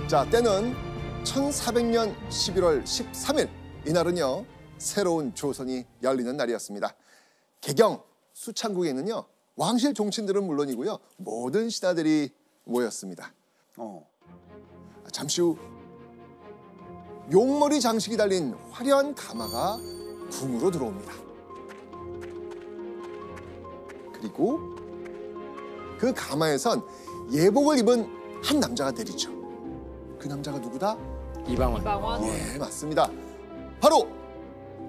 자, 때는 1400년 11월 13일. 이날은요, 새로운 조선이 열리는 날이었습니다. 개경 수창국에는요, 왕실 종친들은 물론이고요, 모든 신하들이 모였습니다. 잠시 후 용머리 장식이 달린 화려한 가마가 궁으로 들어옵니다. 그리고 그 가마에선 예복을 입은 한 남자가 내리죠. 그 남자가 누구다? 이방원. 네, 맞습니다. 바로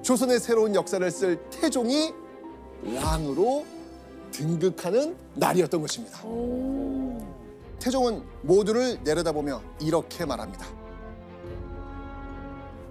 조선의 새로운 역사를 쓸 태종이 왕으로 등극하는 날이었던 것입니다. 태종은 모두를 내려다보며 이렇게 말합니다.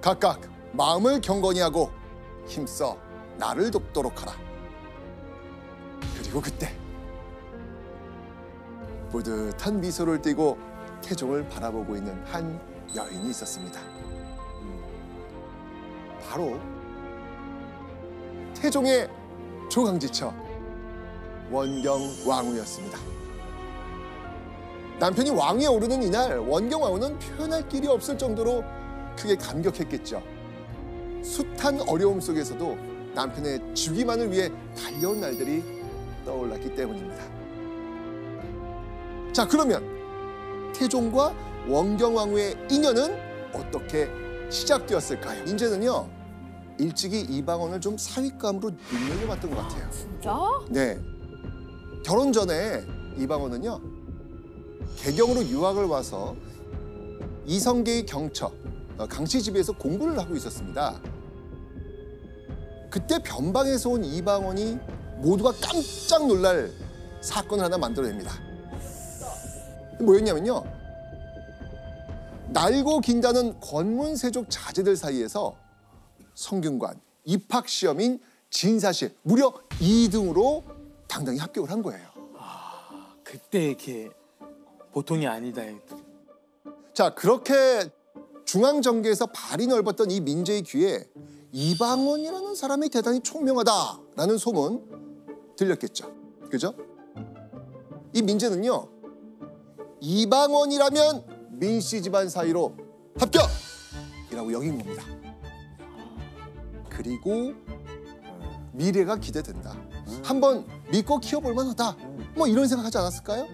각각 마음을 경건히 하고 힘써 나를 돕도록 하라. 그리고 그때 뿌듯한 미소를 띠고 태종을 바라보고 있는 한 여인이 있었습니다. 바로 태종의 조강지처 원경왕후였습니다. 남편이 왕위에 오르는 이날 원경왕후는 표현할 길이 없을 정도로 크게 감격했겠죠. 숱한 어려움 속에서도 남편의 주기만을 위해 달려온 날들이 떠올랐기 때문입니다. 자, 그러면 태종과 원경왕후의 인연은 어떻게 시작되었을까요? 민재는요, 일찍이 이방원을 좀 사윗감으로 눈여겨봤던 것 같아요. 진짜? 네. 결혼 전에 이방원은요, 개경으로 유학을 와서 이성계의 경처, 강씨 집에서 공부를 하고 있었습니다. 그때 변방에서 온 이방원이 모두가 깜짝 놀랄 사건을 하나 만들어냅니다. 뭐였냐면요, 날고 긴다는 권문세족 자제들 사이에서 성균관, 입학시험인 진사실 무려 2등으로 당당히 합격을 한 거예요. 그때 이렇게 보통이 아니다. 자, 그렇게 중앙정계에서 발이 넓었던 이 민재의 귀에 이방원이라는 사람이 대단히 총명하다라는 소문 들렸겠죠. 그죠? 이 민재는요, 이방원이라면 민씨 집안 사이로 합격이라고 여긴 겁니다. 그리고 미래가 기대된다. 한번 믿고 키워볼 만하다. 뭐 이런 생각하지 않았을까요?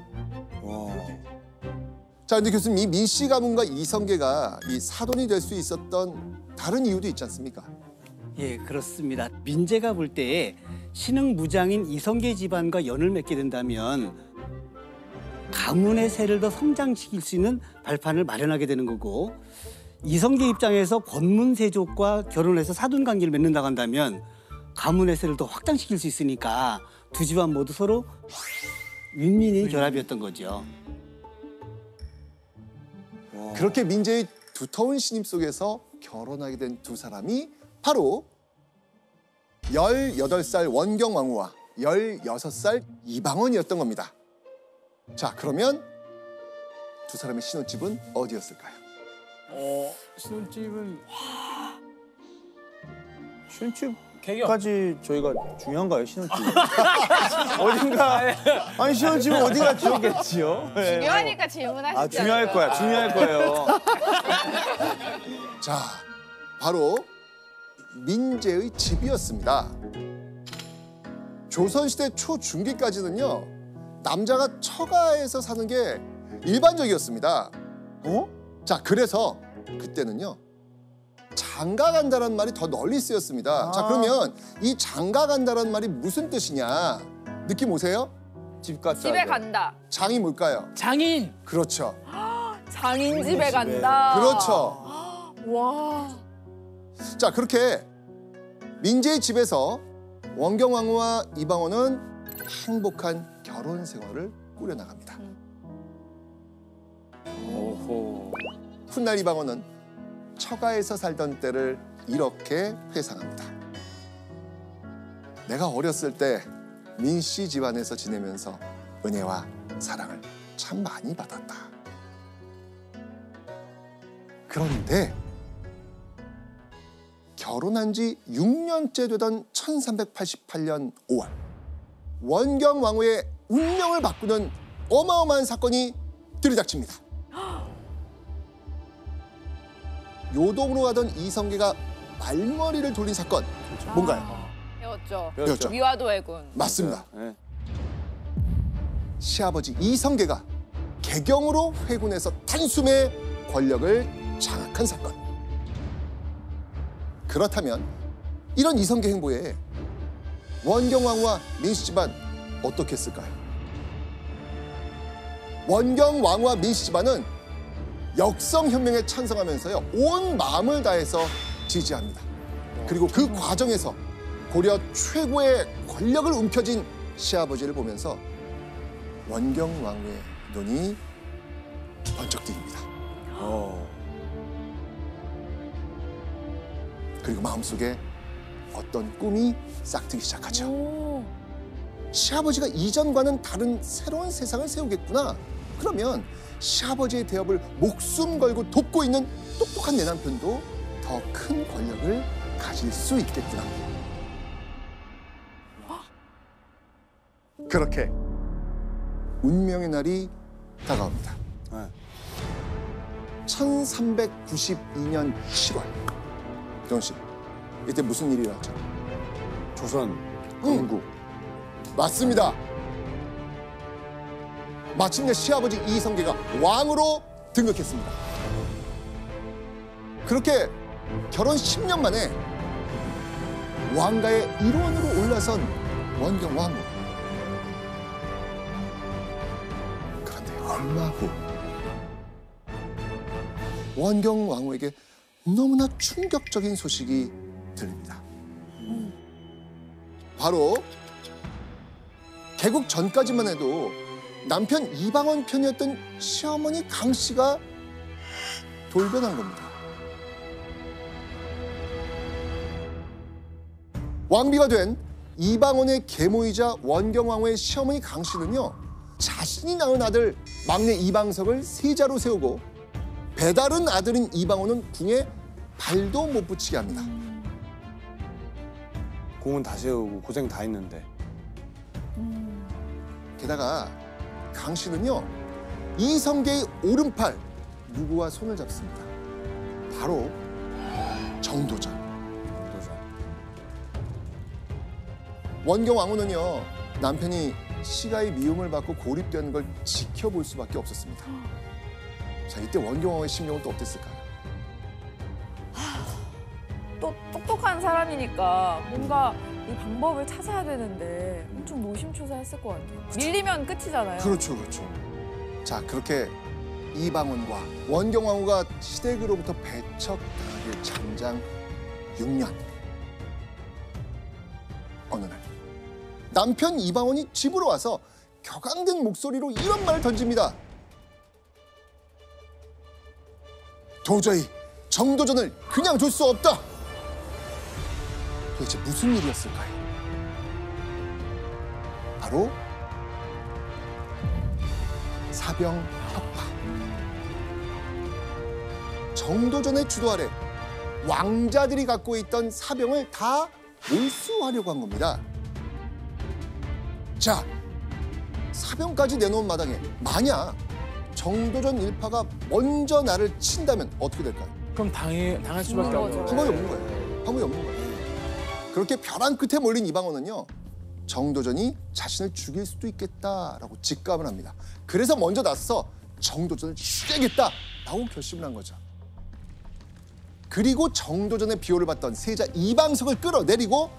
자, 근데 교수님, 이 민씨 가문과 이성계가 이 사돈이 될 수 있었던 다른 이유도 있지 않습니까? 예, 그렇습니다. 민재가 볼 때에 신흥무장인 이성계 집안과 연을 맺게 된다면 가문의 세를 더 성장시킬 수 있는 발판을 마련하게 되는 거고, 이성계 입장에서 권문세족과 결혼해서 사돈 관계를 맺는다고 한다면 가문의 세를 더 확장시킬 수 있으니까 두 집안 모두 서로 윈윈인 결합이었던 거죠. 그렇게 민재의 두터운 신임 속에서 결혼하게 된 두 사람이 바로 18살 원경왕후와 16살 이방원이었던 겁니다. 자, 그러면 두 사람의 신혼집은 어디였을까요? 신혼집까지 저희가 중요한가요, 신혼집? 어딘가, 아니 신혼집은 어디가 중요하겠지요? 네. 중요하니까 질문하시죠. 아, 중요할 거야, 중요할 거예요. 자, 바로 민재의 집이었습니다. 조선시대 초중기까지는요, 남자가 처가에서 사는 게 일반적이었습니다. 자, 그래서 그때는요, 장가 간다는 말이 더 널리 쓰였습니다. 자, 그러면 이 장가 간다는 말이 무슨 뜻이냐? 느낌 오세요? 집 갔다. 집에 간다. 장이 뭘까요? 장인. 그렇죠. 장인 집에 간다. 그렇죠. 와. 자, 그렇게 민재의 집에서 원경왕후와 이방원은 행복한 결혼 생활을 꾸려나갑니다. 훗날 이방원은 처가에서 살던 때를 이렇게 회상합니다. 내가 어렸을 때 민씨 집안에서 지내면서 은혜와 사랑을 참 많이 받았다. 그런데 결혼한 지 6년째 되던 1388년 5월 원경왕후의 운명을 바꾸는 어마어마한 사건이 들이닥칩니다. 요동으로 가던 이성계가 말머리를 돌린 사건 뭔가요? 배웠죠. 배웠죠. 미화도 해군. 맞습니다. 네. 시아버지 이성계가 개경으로 회군에서 단숨에 권력을 장악한 사건. 그렇다면 이런 이성계 행보에 원경왕후와 민씨 집안 어떻게 했을까요? 원경왕후와 민씨 집안은 역성혁명에 찬성하면서요 온 마음을 다해서 지지합니다. 그리고 그 과정에서 고려 최고의 권력을 움켜쥔 시아버지를 보면서 원경왕후의 눈이 번쩍 띄입니다. 그리고 마음속에 어떤 꿈이 싹트기 시작하죠. 오. 시아버지가 이전과는 다른 새로운 세상을 세우겠구나. 그러면 시아버지의 대업을 목숨 걸고 돕고 있는 똑똑한 내 남편도 더 큰 권력을 가질 수 있겠구나. 그렇게 운명의 날이 다가옵니다. 네. 1392년 7월. 정훈 씨, 이때 무슨 일이 일어났죠? 조선 건국. 맞습니다. 마침내 시아버지 이성계가 왕으로 등극했습니다. 그렇게 결혼 10년 만에 왕가의 일원으로 올라선 원경왕후. 그런데 얼마 후 원경왕후에게 너무나 충격적인 소식이 들립니다. 바로 개국 전까지만 해도 남편 이방원 편이었던 시어머니 강 씨가 돌변한 겁니다. 왕비가 된 이방원의 계모이자 원경왕후의 시어머니 강 씨는요, 자신이 낳은 아들 막내 이방석을 세자로 세우고 배다른 아들인 이방원은 궁에 발도 못 붙이게 합니다. 공은 다 세우고 고생 다 했는데. 게다가 강 씨는요, 이성계의 오른팔 누구와 손을 잡습니다. 바로 정도전. 원경왕후는요, 남편이 시가의 미움을 받고 고립되는 걸 지켜볼 수밖에 없었습니다. 자, 이때 원경왕후의 심정은 또 어땠을까요? 또 똑똑한 사람이니까 뭔가 이 방법을 찾아야 되는데 엄청 노심초사했을 것 같아요. 밀리면 끝이잖아요. 그렇죠, 그렇죠. 자, 그렇게 이방원과 원경왕후가 시댁으로부터 배척당하길 장장 6년. 어느 날 남편 이방원이 집으로 와서 격앙된 목소리로 이런 말을 던집니다. 도저히 정도전을 그냥 둘 수 없다. 도대체 무슨 일이었을까요? 바로 사병 협파. 정도전의 주도 아래 왕자들이 갖고 있던 사병을 다 몰수하려고 한 겁니다. 자, 사병까지 내놓은 마당에 만약 정도전 일파가 먼저 나를 친다면 어떻게 될까요? 그럼 당할 수밖에 없는 방법이 없는 거예요. 방법이 없는 거예요. 그렇게 벼랑 끝에 몰린 이방원은요, 정도전이 자신을 죽일 수도 있겠다라고 직감을 합니다. 그래서 먼저 나서서 정도전을 죽여야겠다라고 결심을 한 거죠. 그리고 정도전의 비호를 받던 세자 이방석을 끌어내리고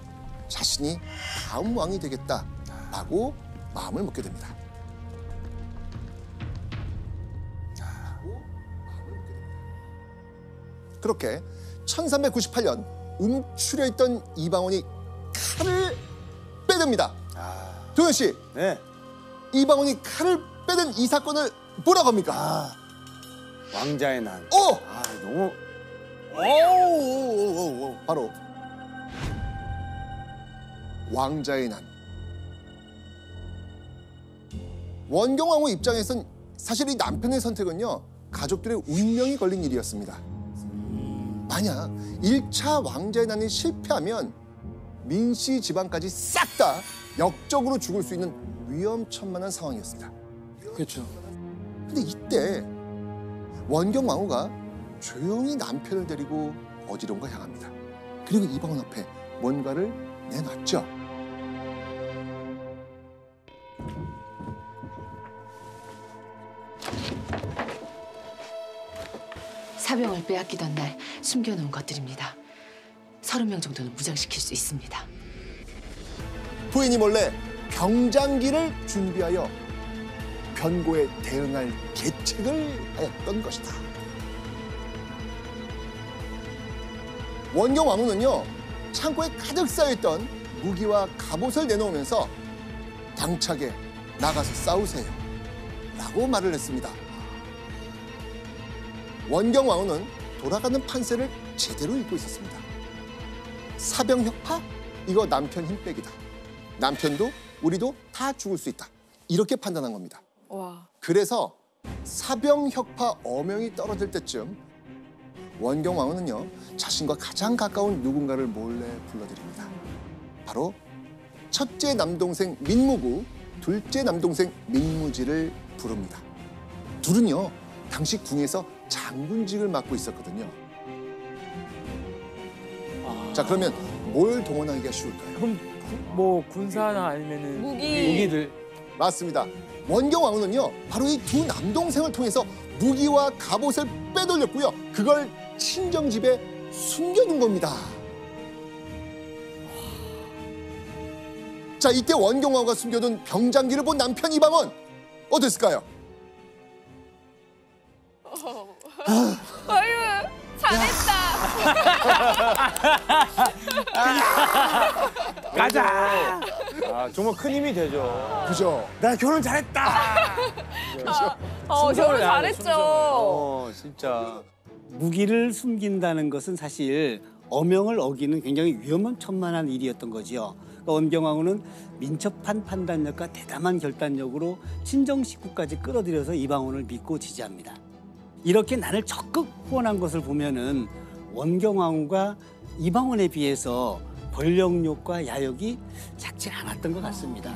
자신이 다음 왕이 되겠다라고 마음을 먹게 됩니다. 그렇게 1398년 움츠려 있던 이방원이 칼을 빼듭니다. 도현 씨, 네. 이방원이 칼을 빼든 이 사건을 뭐라고 합니까? 왕자의 난. 오! 아, 너무. 바로 왕자의 난. 원경왕후 입장에선 사실 이 남편의 선택은요, 가족들의 운명이 걸린 일이었습니다. 만약 1차 왕자의 난이 실패하면 민씨 집안까지 싹 다 역적으로 죽을 수 있는 위험천만한 상황이었습니다. 그렇죠. 근데 이때 원경왕후가 조용히 남편을 데리고 어디론가 향합니다. 그리고 이방원 앞에 뭔가를 내놨죠. 사병을 빼앗기던 날 숨겨놓은 것들입니다. 30명 정도는 무장시킬 수 있습니다. 부인이 몰래 병장기를 준비하여 변고에 대응할 계책을 하였던 것이다. 원경 왕후는요, 창고에 가득 쌓여있던 무기와 갑옷을 내놓으면서 당차게 나가서 싸우세요 라고 말을 했습니다. 원경 왕후는 돌아가는 판세를 제대로 읽고 있었습니다. 사병 혁파? 이거 남편 힘 빼기다. 남편도 우리도 다 죽을 수 있다. 이렇게 판단한 겁니다. 와. 그래서 사병 혁파 어명이 떨어질 때쯤 원경 왕후는요, 자신과 가장 가까운 누군가를 몰래 불러들입니다. 바로 첫째 남동생 민무구, 둘째 남동생 민무지를 부릅니다. 둘은요, 당시 궁에서 장군직을 맡고 있었거든요. 자, 그러면 뭘 동원하기가 쉬울까요? 그럼 뭐 군사나 아니면은 무기들. 맞습니다. 원경 왕후는요, 바로 이 두 남동생을 통해서 무기와 갑옷을 빼돌렸고요. 그걸 친정집에 숨겨둔 겁니다. 자, 이때 원경 왕후가 숨겨둔 병장기를 본 남편 이방원 어땠을까요? 아유, 잘했다. 가자. 아, 정말 큰 힘이 되죠. 그죠? 나 결혼 잘했다. 결혼 잘했죠. 진짜. 무기를 숨긴다는 것은 사실 어명을 어기는 굉장히 위험천만한 일이었던 거지요. 그러니까 원경왕후는 민첩한 판단력과 대담한 결단력으로 친정 식구까지 끌어들여서 이방원을 믿고 지지합니다. 이렇게 난을 적극 후원한 것을 보면은 원경왕후가 이방원에 비해서 권력욕과 야욕이 작지 않았던 것 같습니다.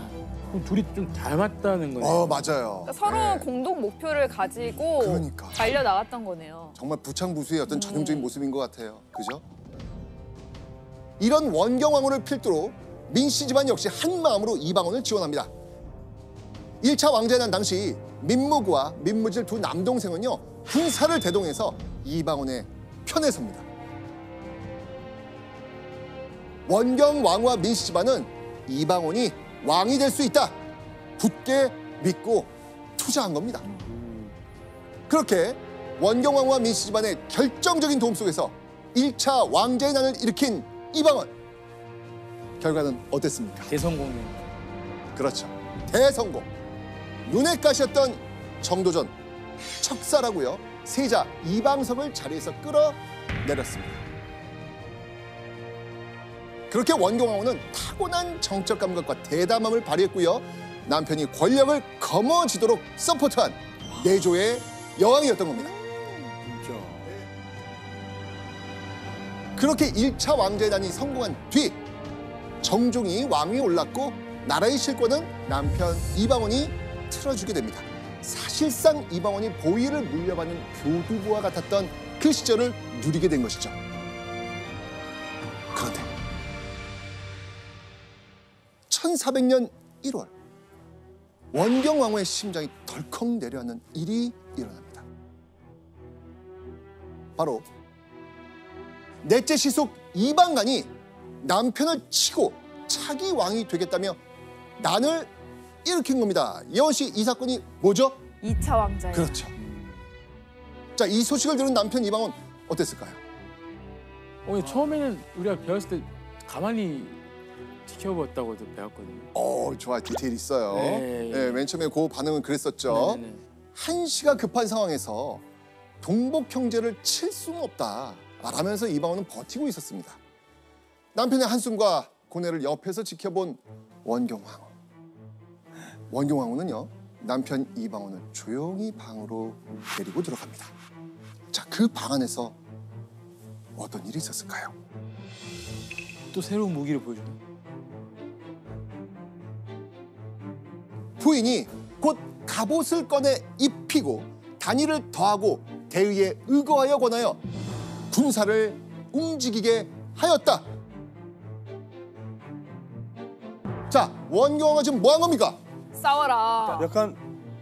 그럼 둘이 좀 닮았다는 거네요. 맞아요. 그러니까 서로 네. 공동 목표를 가지고 그러니까. 달려 나갔던 거네요. 정말 부창부수의 어떤 전형적인 모습인 것 같아요. 그죠? 이런 원경 왕후를 필두로 민씨 집안 역시 한 마음으로 이방원을 지원합니다. 1차 왕자의 난 당시 민무구와 민무질 두 남동생은요, 군사를 대동해서 이방원의 편에 섭니다. 원경 왕후와 민씨 집안은 이방원이 왕이 될 수 있다, 굳게 믿고 투자한 겁니다. 그렇게 원경 왕후와 민씨 집안의 결정적인 도움 속에서 1차 왕자의 난을 일으킨 이방원. 결과는 어땠습니까? 대성공이에요. 그렇죠. 대성공. 눈엣 가시였던 정도전 척사라고요, 세자 이방석을 자리에서 끌어내렸습니다. 그렇게 원경 왕후는 타고난 정적 감각과 대담함을 발휘했고요, 남편이 권력을 거머쥐도록 서포트한 내조의 여왕이었던 겁니다. 그렇게 1차 왕자의 난이 성공한 뒤 정종이 왕위에 올랐고 나라의 실권은 남편 이방원이 틀어주게 됩니다. 사실상 이방원이 보위를 물려받는 교두보와 같았던 그 시절을 누리게 된 것이죠. 그런데 1400년 1월 원경 왕후의 심장이 덜컥 내려앉는 일이 일어납니다. 바로 넷째 시속 이방간이 남편을 치고 차기 왕이 되겠다며 난을 일으킨 겁니다. 예원 씨, 이 사건이 뭐죠? 2차 왕자예요. 그렇죠. 자, 이 소식을 들은 남편 이방원 어땠을까요? 처음에는 우리가 배웠을 때 가만히 지켜봤다고 배웠거든요. 좋아, 디테일 있어요. 네. 네, 맨 처음에 그 반응은 그랬었죠. 네네네. 한시가 급한 상황에서 동복 형제를 칠 수는 없다 말하면서 이방원은 버티고 있었습니다. 남편의 한숨과 고뇌를 옆에서 지켜본 원경 왕후. 원경 왕후는요, 남편 이방원을 조용히 방으로 데리고 들어갑니다. 자, 그 방 안에서 어떤 일이 있었을까요? 또 새로운 무기를 보여주네. 부인이 곧 갑옷을 꺼내 입히고 단위를 더하고 대의에 의거하여 권하여 군사를 움직이게 하였다. 자, 원경왕은 지금 뭐 한 겁니까? 싸워라. 약간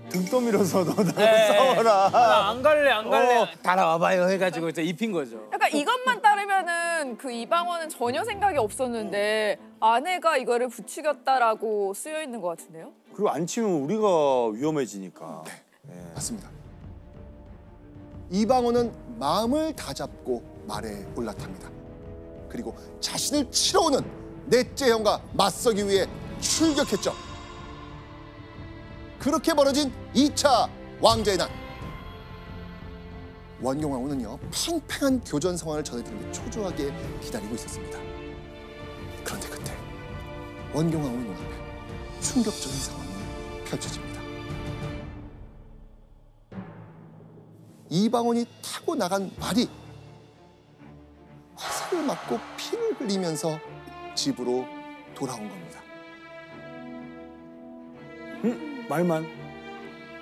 등 떠밀어서 너 나랑 네. 싸워라. 안 갈래 안 갈래 따라와봐요 해가지고 이제 입힌 거죠. 약간 이것만 따르면은 그 이방원은 전혀 생각이 없었는데 아내가 이거를 부추겼다라고 쓰여 있는 것 같은데요? 그리고 안 치면 우리가 위험해지니까. 네. 맞습니다. 이방원은 마음을 다잡고 말에 올라탑니다. 그리고 자신을 치러 오는 넷째 형과 맞서기 위해 출격했죠. 그렇게 벌어진 2차 왕자의 난. 원경왕후는요, 팽팽한 교전 상황을 전해드리는 게 초조하게 기다리고 있었습니다. 그런데 그때 원경왕후 눈앞에 충격적인 상황이 펼쳐집니다. 이방원이 타고 나간 말이 화살을 맞고 피를 흘리면서 집으로 돌아온 겁니다. 말만.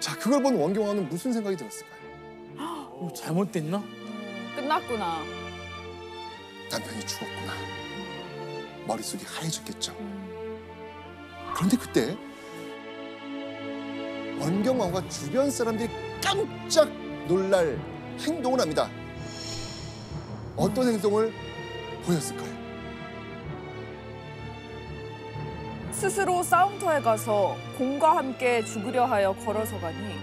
자, 그걸 본 원경왕후는 무슨 생각이 들었을까요? 잘못됐나? 끝났구나. 남편이 죽었구나. 머릿속이 하얘졌겠죠. 그런데 그때 원경왕후가 주변 사람들이 깜짝 놀랄 행동을 합니다. 어떤 행동을 보였을까요? 스스로 싸움터에 가서 공과 함께 죽으려 하여 걸어서 가니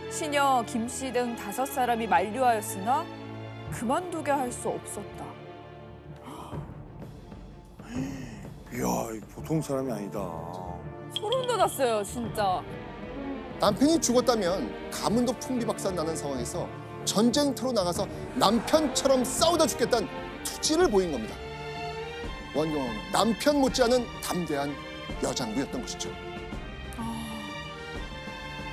시녀 김씨 등 5사람이 만류하였으나 그만두게 할 수 없었다. 이야, 보통 사람이 아니다. 소름 돋았어요, 진짜. 남편이 죽었다면 가문도 풍비박산 나는 상황에서 전쟁터로 나가서 남편처럼 싸우다 죽겠다는 투지를 보인 겁니다. 원경왕후는 남편 못지않은 담대한 여장부였던 것이죠.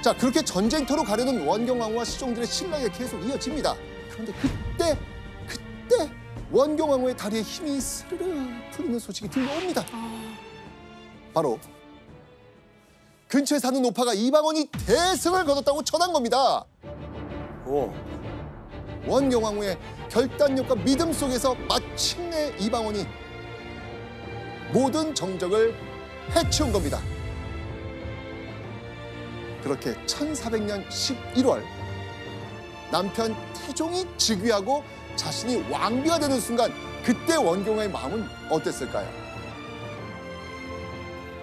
자, 그렇게 전쟁터로 가려는 원경왕후와 시종들의 신랑이 계속 이어집니다. 그런데 그때 원경왕후의 다리에 힘이 스르르 풀리는 소식이 들려옵니다. 바로 근처에 사는 노파가 이방원이 대승을 거뒀다고 전한 겁니다. 오. 원경왕후의 결단력과 믿음 속에서 마침내 이방원이 모든 정적을 해치운 겁니다. 그렇게 1400년 11월 남편 태종이 즉위하고 자신이 왕비가 되는 순간, 그때 원경왕후의 마음은 어땠을까요?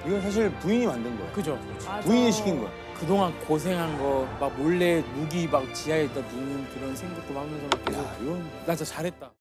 이건 사실 부인이 만든 거야. 그죠. 부인이 시킨 거야. 그동안 고생한 거 막 몰래 무기 막 지하에다 묻는 그런 생각도 하면서 막 계속 야, 이건 나 진짜 잘했다.